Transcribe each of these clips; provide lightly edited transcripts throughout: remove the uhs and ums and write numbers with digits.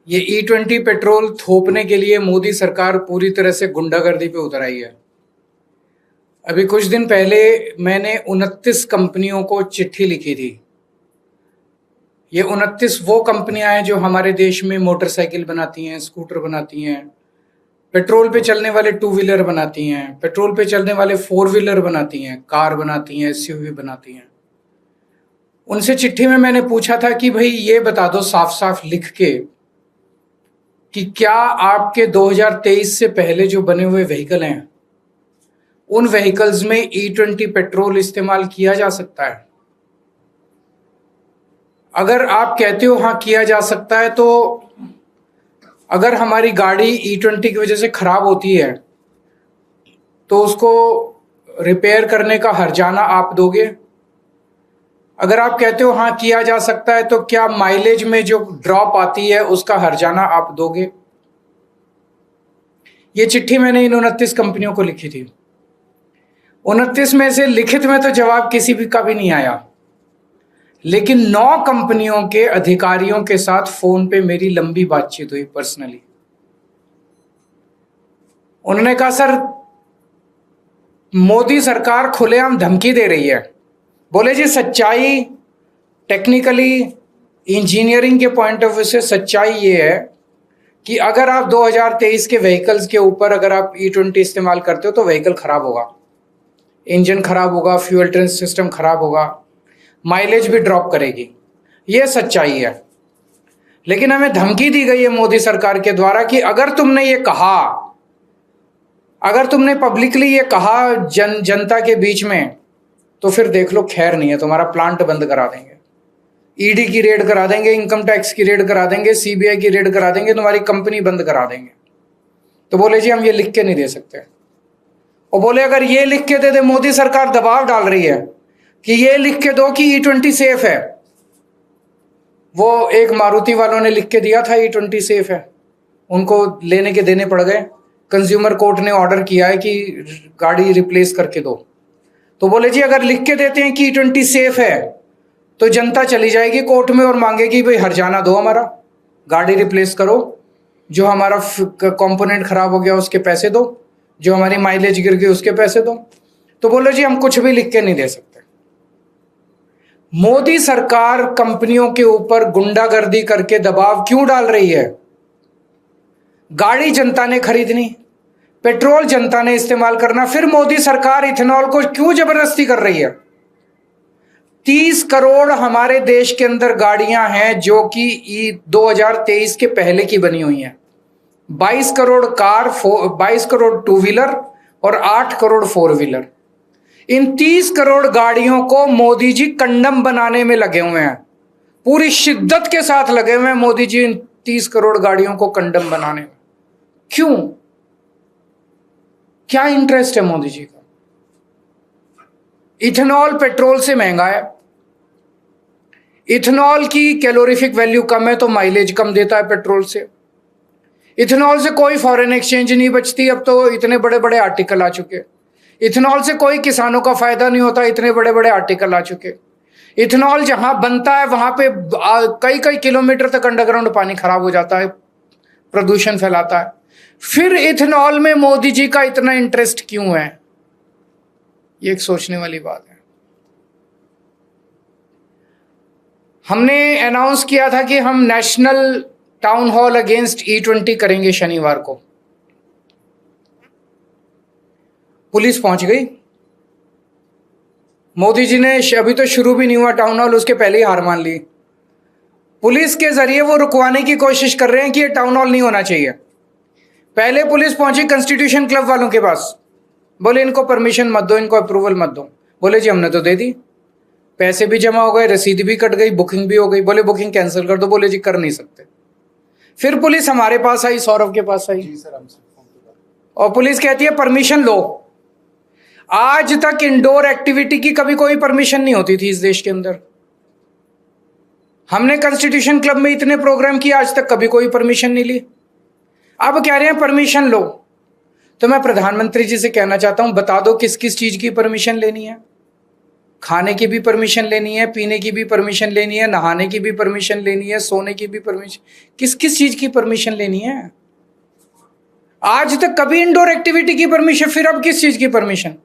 ये E20 petrol थोपने के लिए मोदी सरकार पूरी तरह से गुंडागर्दी पे उतर आई है। अभी कुछ दिन पहले मैंने 29 कंपनियों को चिट्ठी लिखी थी। ये 29 वो कंपनियां हैं जो हमारे देश में मोटरसाइकिल बनाती हैं, स्कूटर बनाती हैं, पेट्रोल पे चलने वाले टू व्हीलर बनाती हैं, पेट्रोल पे चलने वाले फोर व्हीलर बनाती हैं, कार बनाती हैं, एसयूवी बनाती हैं। उनसे चिट्ठी में मैंने पूछा था कि भाई ये बता दो साफ साफ लिख के कि क्या आपके 2023 से पहले जो बने हुए व्हीकल हैं उन व्हीकल्स में E20 पेट्रोल इस्तेमाल किया जा सकता है। अगर आप कहते हो हाँ किया जा सकता है, तो अगर हमारी गाड़ी E20 की वजह से खराब होती है तो उसको रिपेयर करने का हर्जाना आप दोगे। अगर आप कहते हो हाँ किया जा सकता है, तो क्या माइलेज में जो ड्रॉप आती है उसका हर्जाना आप दोगे। ये चिट्ठी मैंने इन 29 कंपनियों को लिखी थी। 29 में से लिखित में तो जवाब किसी भी का भी नहीं आया, लेकिन 9 कंपनियों के अधिकारियों के साथ फोन पे मेरी लंबी बातचीत हुई पर्सनली। उन्होंने कहा सर मोदी सरकार खुलेआम धमकी दे रही है। बोले जी सच्चाई टेक्निकली इंजीनियरिंग के पॉइंट ऑफ व्यू से सच्चाई ये है कि अगर आप 2023 के व्हीकल्स के ऊपर अगर आप E20 इस्तेमाल करते हो तो व्हीकल खराब होगा, इंजन खराब होगा, फ्यूल ट्रेन सिस्टम खराब होगा, माइलेज भी ड्रॉप करेगी। ये सच्चाई है। लेकिन हमें धमकी दी गई है मोदी सरकार के द्वारा कि अगर तुमने ये कहा, अगर तुमने पब्लिकली ये कहा जनता के बीच में, तो फिर देख लो खैर नहीं है, तुम्हारा प्लांट बंद करा देंगे, ईडी की रेड करा देंगे, इनकम टैक्स की रेड करा देंगे, सीबीआई की रेड करा देंगे, तुम्हारी कंपनी बंद करा देंगे। तो बोले जी हम ये लिख के नहीं दे सकते। और बोले अगर ये लिख के दे दे, मोदी सरकार दबाव डाल रही है कि ये लिख के दो कि E20 सेफ है। वो एक मारुति वालों ने लिख के दिया था E20 सेफ है, उनको लेने के देने पड़ गए। कंज्यूमर कोर्ट ने ऑर्डर किया है कि गाड़ी रिप्लेस करके दो। तो बोले जी अगर लिख के देते हैं कि E20 सेफ है तो जनता चली जाएगी कोर्ट में और मांगेगी भाई हर्जाना दो, हमारा गाड़ी रिप्लेस करो, जो हमारा कंपोनेंट खराब हो गया उसके पैसे दो, जो हमारी माइलेज गिर गई उसके पैसे दो। तो बोले जी हम कुछ भी लिख के नहीं दे सकते। मोदी सरकार कंपनियों के ऊपर गुंडागर्दी करके दबाव क्यों डाल रही है? गाड़ी जनता ने खरीदनी, पेट्रोल जनता ने इस्तेमाल करना, फिर मोदी सरकार इथेनॉल को क्यों जबरदस्ती कर रही है? 30 करोड़ हमारे देश के अंदर गाड़ियां हैं जो कि 2023 के पहले की बनी हुई हैं। 22 crore car, 22 crore two wheeler और 8 करोड़ फोर व्हीलर। इन 30 करोड़ गाड़ियों को मोदी जी कंडम बनाने में लगे हुए हैं, पूरी शिद्दत के साथ लगे हुए हैं मोदी जी इन 30 करोड़ गाड़ियों को कंडम बनाने में। क्यों? क्या इंटरेस्ट है मोदी जी का? इथेनॉल पेट्रोल से महंगा है, इथेनॉल की कैलोरीफिक वैल्यू कम है तो माइलेज कम देता है पेट्रोल से। इथेनॉल से कोई फॉरेन एक्सचेंज नहीं बचती, अब तो इतने बड़े बड़े आर्टिकल आ चुके। इथेनॉल से कोई किसानों का फायदा नहीं होता, इतने बड़े बड़े आर्टिकल आ चुके। इथेनॉल जहां बनता है वहां पे कई कई किलोमीटर तक अंडरग्राउंड पानी खराब हो जाता है, प्रदूषण फैलाता है। फिर इथेनॉल में मोदी जी का इतना इंटरेस्ट क्यों है? ये एक सोचने वाली बात है। हमने अनाउंस किया था कि हम national town hall against E20 करेंगे शनिवार को। पुलिस पहुंच गई। मोदी जी ने अभी तो शुरू भी नहीं हुआ टाउन हॉल, उसके पहले ही हार मान ली। पुलिस के जरिए वो रुकवाने की कोशिश कर रहे हैं कि ये टाउन हॉल नहीं होना चाहिए। पहले पुलिस पहुंची कॉन्स्टिट्यूशन क्लब वालों के पास, बोले इनको परमिशन मत दो, इनको अप्रूवल मत दो। बोले जी हमने तो दे दी, पैसे भी जमा हो गए, रसीद भी कट गई, बुकिंग भी हो गई। बोले बुकिंग कैंसिल कर दो। बोले जी कर नहीं सकते। फिर पुलिस हमारे पास आई, सौरभ के पास आई, और पुलिस कहती है परमिशन लो। आज तक इंडोर एक्टिविटी की कभी कोई परमिशन नहीं होती थी इस देश के अंदर। हमने कॉन्स्टिट्यूशन क्लब में इतने प्रोग्राम किए, आज तक कभी कोई परमिशन नहीं ली। अब कह रहे हैं परमिशन लो। तो मैं प्रधानमंत्री जी से कहना चाहता हूं, बता दो किस किस चीज की परमिशन लेनी है। खाने की भी परमिशन लेनी है, पीने की भी परमिशन लेनी है, नहाने की भी परमिशन लेनी है, सोने की भी परमिशन, किस किस चीज की परमिशन लेनी है? आज तक कभी इंडोर एक्टिविटी की परमिशन, फिर अब किस चीज की परमिशन?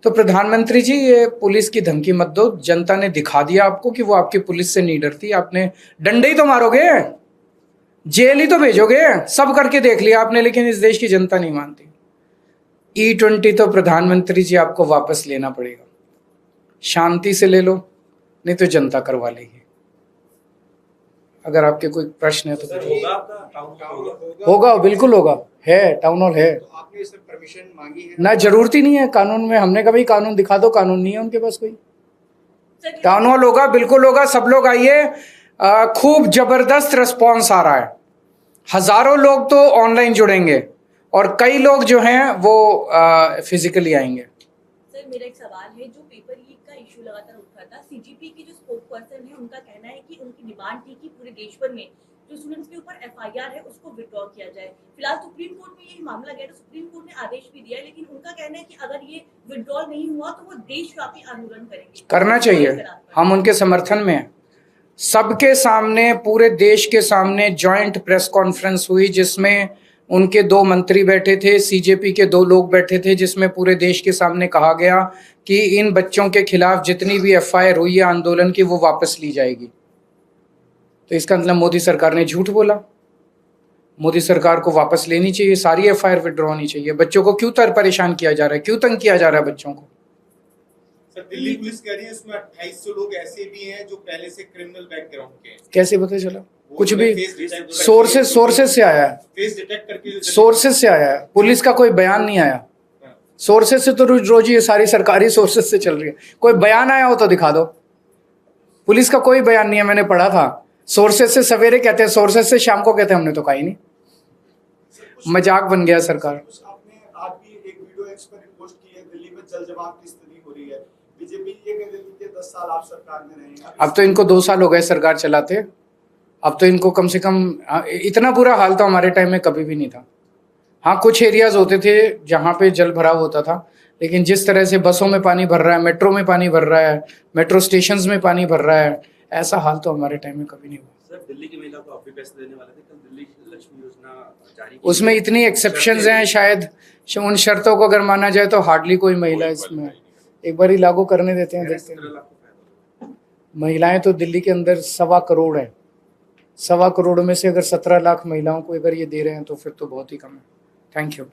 तो प्रधानमंत्री जी, ये पुलिस की धमकी मत दो। जनता ने दिखा दिया आपको कि वो आपकी पुलिस से नहीं डरती। आपने डंडे ही तो मारोगे, जेल ही तो भेजोगे, सब करके देख लिया आपने, लेकिन इस देश की जनता नहीं मानती। E20 तो प्रधानमंत्री जी आपको वापस लेना पड़ेगा। शांति से ले लो, नहीं तो जनता करवा लेगी। अगर आपके कोई प्रश्न है तो होगा, बिल्कुल होगा, है, टाउन हॉल है। तो आपने इसमें परमिशन मांगी है? ना, जरूरत ही नहीं है कानून में। हमने कभी कानून दिखा दो, कानून नहीं है उनके पास कोई। टाउन हॉल होगा, बिल्कुल होगा, सब लोग आइए। खूब जबरदस्त रिस्पॉन्स आ रहा है। हजारों लोग तो ऑनलाइन जुड़ेंगे और कई लोग जो हैं वो फिजिकली आएंगे। सर, मेरा एक सवाल है, जो पेपर लीक का इशू लगातार उठा था, सीजीपी की जो स्पोक पर्सन है उनका कहना है कि उनकी डिमांड थी कि पूरे देश भर में जो स्टूडेंट्स के ऊपर एफआईआर है उसको विड्रॉ किया जाए। फिलहाल सुप्रीम कोर्ट में ये मामला गया, तो सुप्रीम कोर्ट ने आदेश भी दिया है, लेकिन उनका कहना है कि अगर ये विड्रॉल नहीं हुआ तो वो देशव्यापी आंदोलन करेंगे। करना चाहिए, हम उनके समर्थन में हैं। सबके सामने, पूरे देश के सामने जॉइंट प्रेस कॉन्फ्रेंस हुई, जिसमें उनके 2 मंत्री बैठे थे, सीजेपी के 2 लोग बैठे थे, जिसमें पूरे देश के सामने कहा गया कि इन बच्चों के खिलाफ जितनी भी एफआईआर हुई है आंदोलन की, वो वापस ली जाएगी। तो इसका मतलब मोदी सरकार ने झूठ बोला। मोदी सरकार को वापस लेनी चाहिए, सारी एफआईआर विड्रॉ होनी चाहिए। बच्चों को क्यों परेशान किया जा रहा है, क्यों तंग किया जा रहा है बच्चों को? सर, दिल्ली पुलिस कह रही है इसमें 2800 लोग ऐसे भी हैं जो पहले से क्रिमिनल बैकग्राउंड के हैं। कैसे पता चला? कुछ भी सोर्सेस से आया है, फेस डिटेक्ट करके सोर्सेस से आया है, पुलिस का कोई बयान नहीं आया। सोर्सेस से तो रोज ये सारी सरकारी सोर्सेस से चल रही है। कोई बयान आया हो तो दिखा दो। पुलिस का कोई बयान नहीं है, मैंने पढ़ा था। सोर्सेस से सवेरे कहते हैं, सोर्सेस से शाम को कहते हैं, हमने तो कहा ही नहीं। मजाक बन गया सरकार। आपने आज भी एक वीडियो एक्स पर पोस्ट की है, दिल्ली में जल जमाव की स्थिति हो रही है। बीजेपी ये कह रही है 10 साल आप सरकार में रहे। अब तो इनको 2 साल हो गए सरकार चलाते। अब तो इनको कम से कम, इतना बुरा हाल तो हमारे टाइम में कभी भी नहीं था। हाँ, कुछ एरियाज होते थे जहाँ पे जल भराव होता था, लेकिन जिस तरह से बसों में पानी भर रहा है, मेट्रो में पानी भर रहा है, मेट्रो स्टेशंस में पानी भर रहा है, ऐसा हाल तो हमारे टाइम में कभी नहीं हुआ। सर, दिल्ली की महिला को आप भी पैसे देने वाले थे, कल दिल्ली लक्ष्मी योजना जारी की, उसमें इतनी एक्सेप्शंस हैं, शायद उन शर्तों को अगर माना जाए तो हार्डली कोई महिला इसमें, एक बार ही लागू करने देते हैं, देखते हैं। महिलाएं तो दिल्ली के अंदर 1.25 करोड़ है। 1.25 करोड़ में से अगर 17 लाख महिलाओं को अगर ये दे रहे हैं तो फिर तो बहुत ही कम है। Thank you.